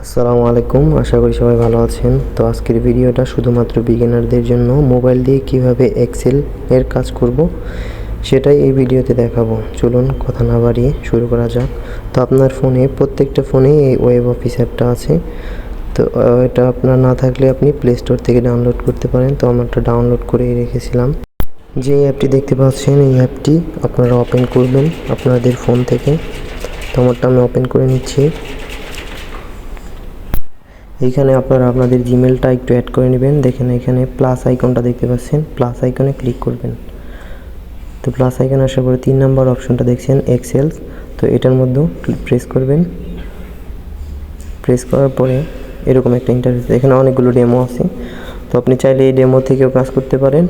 আসসালামু আলাইকুম, আশা করি সবাই ভালো আছেন। তো আজকের ভিডিওটা শুধুমাত্র বিগিনারদের জন্য। মোবাইল দিয়ে কিভাবে এক্সেল এর কাজ করব সেটাই এই ভিডিওতে দেখাবো। চলুন কথা না বাড়িয়ে শুরু করা যাক। তো আপনার ফোনে, প্রত্যেকটা ফোনেই এই ওয়েব অফিস অ্যাপটা আছে। তো এটা আপনার না থাকলে আপনি প্লে স্টোর থেকে ডাউনলোড করতে পারেন। তো আমারটা ডাউনলোড করেই রেখেছিলাম। যে অ্যাপটি দেখতে পাচ্ছেন, এই অ্যাপটি আপনারা ওপেন করবেন আপনাদের ফোন থেকে। তো আমারটা আমি ওপেন করে নিচ্ছি। এইখানে আপনারা আপনাদের জিমেলটা একটু অ্যাড করে নেবেন। দেখেন এখানে প্লাস আইকনটা দেখতে পাচ্ছেন, প্লাস আইকনে ক্লিক করবেন। তো প্লাস আইকন আসার পরে 3 নম্বর অপশনটা দেখছেন এক্সেল। তো এটার মধ্যে প্রেস করবেন। প্রেস করার পরে এরকম একটা ইন্টারফেস, এখানে অনেকগুলো ডেমো আছে। তো আপনি চাইলে এই ডেমো থেকেও কাজ করতে পারেন,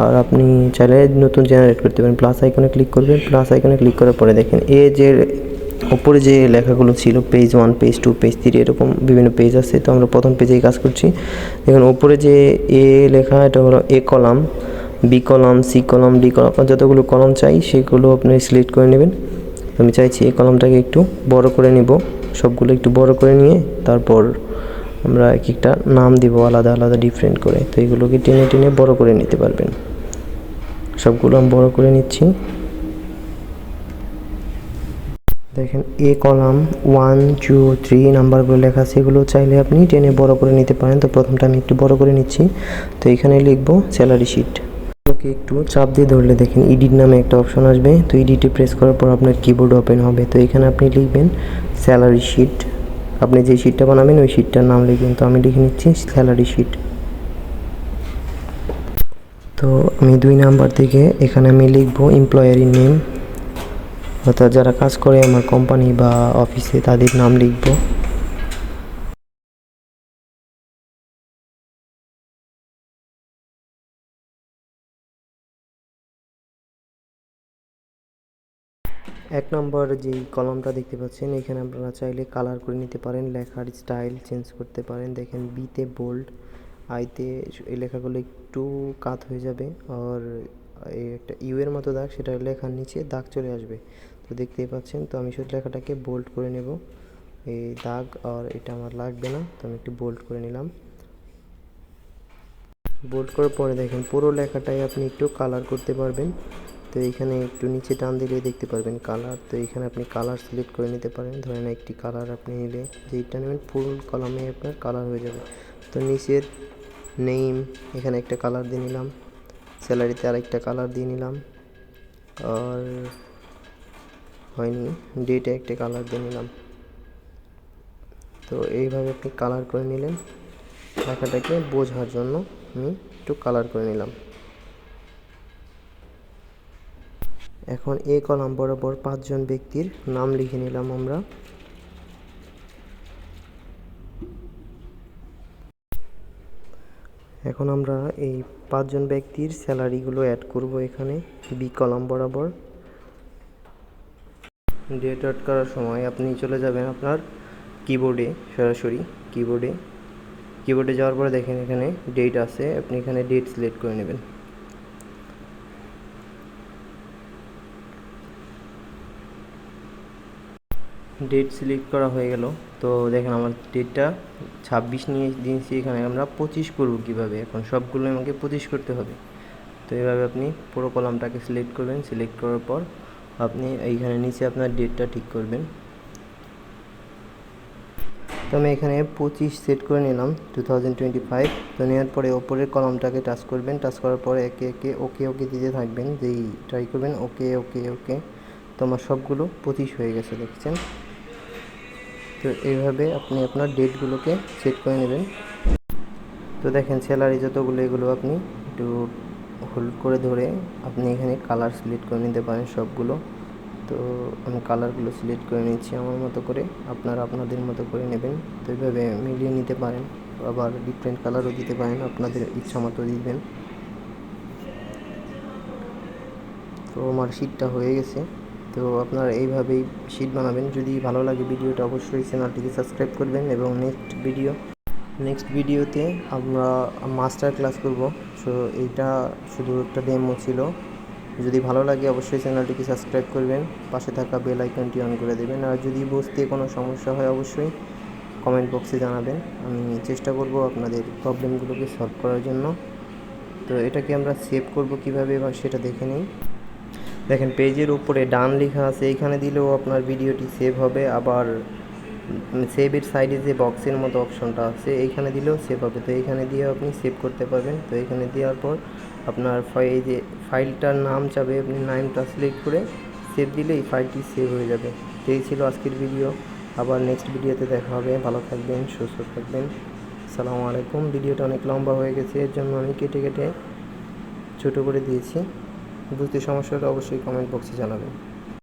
আর আপনি চাইলে নতুন জেনারেট করতে পারেন। প্লাস আইকনে ক্লিক করবেন। প্লাস আইকনে ক্লিক করার পরে দেখেন যে উপরে যে লেখাগুলো ছিল পেজ 1, পেজ 2, পেজ 3 এরকম বিভিন্ন পেজ আছে। তো আমরা প্রথম পেজেই কাজ করছি। দেখুন উপরে যে লেখা, এটা হলো A column, B column, C column, D column. আপনার যতগুলো কলাম চাই সেগুলো আপনি সিলেক্ট করে নেবেন। আমি চাইছি এই কলামটাকে একটু বড় করে নিব, সবগুলো একটু বড় করে নিয়ে তারপর আমরা এক একটা নাম দিব আলাদা আলাদা ডিফারেন্ট করে। তো এগুলোকে টেনে টেনে বড় করে নিতে পারবেন। সবগুলো আমি বড় করে নিচ্ছি। দেখেন এ কলাম 1, 2, 3 নাম্বারগুলো লেখা আছে, এগুলো চাইলে আপনি টেনে বড় করে নিতে পারেন। তো প্রথমটা আমি একটু বড় করে নিচ্ছি। তো এখানে লিখবো স্যালারি শিট। ওকে, একটু চাপ দিয়ে ধরলে দেখেন এডিট নামে একটা অপশন আসবে। তো এডিটে প্রেস করার পর আপনার কিবোর্ড ওপেন হবে। তো এখানে আপনি লিখবেন স্যালারি শিট। আপনি যে শিটটা বানাবেন ওই শিটটার নাম লিখবেন। তো আমি লিখে নিচ্ছি স্যালারি শিট। তো আমি 2 নাম্বার থেকে এখানে আমি লিখবো এমপ্লয়ারি নেম, অর্থাৎ যারা কাজ করে আমার কোম্পানি বা অফিসে তাদের নাম লিখব। এক নম্বর যেই কলমটা দেখতে পাচ্ছেন, এখানে আপনারা চাইলে কালার করে নিতে পারেন, লেখার স্টাইল চেঞ্জ করতে পারেন। দেখেন বিতে বোল্ড, আইতে এই লেখাগুলো একটু কাত হয়ে যাবে, আর এই একটা ইউ এর মতো দাগ, সেটা লেখার নিচে দাগ চলে আসবে। তো দেখতেই পাচ্ছেন। তো আমি শুধু লেখাটাকে বোল্ড করে নেব। এই দাগ আর এটা আমার লাগবে না, তো আমি একটু বোল্ড করে নিলাম। বোল্ড করার পরে দেখেন পুরো লেখাটাই আপনি একটু কালার করতে পারবেন। তো এইখানে একটু নিচে টান দিলে দেখতে পারবেন কালার। তো এখানে আপনি কালার সিলেক্ট করে নিতে পারেন। ধরেন একটি কালার আপনি নিলে, যেইটা নেবেন ফুল কলামে আপনার কালার হয়ে যাবে। তো নিচের নেম এখানে একটা কালার দিয়ে নিলাম, স্যালারিতে আরেকটা কালার দিয়ে নিলাম, আর হয়নি ডেটে একটা কালার দিয়ে নিলাম। তো এইভাবে আপনি কালার করে নিলেন। লেখাটাকে বোঝার জন্য আমি একটু কালার করে নিলাম। এখন এ কলাম বরাবর 5 জন ব্যক্তির নাম লিখে নিলাম আমরা। এখন আমরা এই 5 জন ব্যক্তির স্যালারিগুলো অ্যাড করব এখানে বি কলাম বরাবর। ডেট অ্যাড করার সময় আপনি চলে যাবেন আপনার কিবোর্ডে, সরাসরি কিবোর্ডে যাওয়ার পরে দেখেন এখানে ডেট আছে, আপনি এখানে ডেট সিলেক্ট করে নেবেন। ডেট সিলেক্ট করা হয়ে গেল। তো দেখেন আমার ডেটটা 26 নিয়ে দিয়েছি, এখানে আমরা 25 করব কীভাবে। এখন সবগুলো আমাকে 25 করতে হবে। তো এইভাবে আপনি পুরো কলামটাকে সিলেক্ট করবেন। সিলেক্ট করার পর আপনি এইখানে নিচে আপনার ডেটটা ঠিক করবেন। তো আমি এখানে 25 সেট করে নিলাম, 2025। তো নেওয়ার পরে ওপরের কলামটাকে টাচ করবেন। টাচ করার পরে একে একে ওকে দিতে থাকবেন, যেই ট্রাই করবেন ওকে। তো আমার সবগুলো 25 হয়ে গেছে, দেখছেন। তো এইভাবে আপনি আপনার ডেটগুলোকে সেট করে নেবেন। তো দেখেন স্যালারি যতগুলো, এগুলো আপনি একটু হোল্ড করে ধরে আপনি এখানে কালার সিলেক্ট করে নিতে পারেন সবগুলো। তো আমি কালারগুলো সিলেক্ট করে নিচ্ছি আমার মতো করে, আপনারা আপনাদের মতো করে নেবেন। তো এইভাবে মিলিয়ে নিতে পারেন, আবার ডিফারেন্ট কালারও দিতে পারেন, আপনাদের ইচ্ছা মতো দিবেন। তো আমার শিটটা হয়ে গেছে। তো আপনারা এইভাবেই শিট বানাবেন। যদি ভালো লাগে ভিডিওটা অবশ্যই চ্যানেলটিকে সাবস্ক্রাইব করবেন, এবং নেক্সট ভিডিওতে আমরা মাস্টার ক্লাস করব। সো এইটা শুধু একটা ডেমো ছিল। যদি ভালো লাগে অবশ্যই চ্যানেলটিকে সাবস্ক্রাইব করবেন, পাশে থাকা বেল আইকনটি অন করে দেবেন। আর যদি বুঝতে কোনো সমস্যা হয় অবশ্যই কমেন্ট বক্সে জানাবেন। আমি চেষ্টা করব আপনাদের প্রবলেমগুলোকে সলভ করার জন্য। তো এটাকে আমরা সেভ করব কীভাবে এবার সেটা দেখে নিই। দেখেন পেজের উপরে ডান লেখা আছে, এইখানে দিলেও আপনার ভিডিওটি সেভ হবে। আবার সেভের সাইডে যে বক্সের মতো অপশনটা আছে এইখানে দিলেও সেভ হবে। তো এইখানে দিয়ে আপনি সেভ করতে পারবেন। তো এখানে দেওয়ার পর আপনার এই যে ফাইলটার নাম চাবে, আপনি নামটা সিলেক্ট করে সেভ দিলে এই ফাইলটি সেভ হয়ে যাবে। তো এই ছিল আজকের ভিডিও। আবার নেক্সট ভিডিওতে দেখা হবে। ভালো থাকবেন, সুস্থ থাকবেন। আসসালামু আলাইকুম। ভিডিওটা অনেক লম্বা হয়ে গেছে, এর জন্য আমি কেটে ছোটো করে দিয়েছি। বুঝতে সমস্যা হলে অবশ্যই কমেন্ট বক্সে জানাবেন।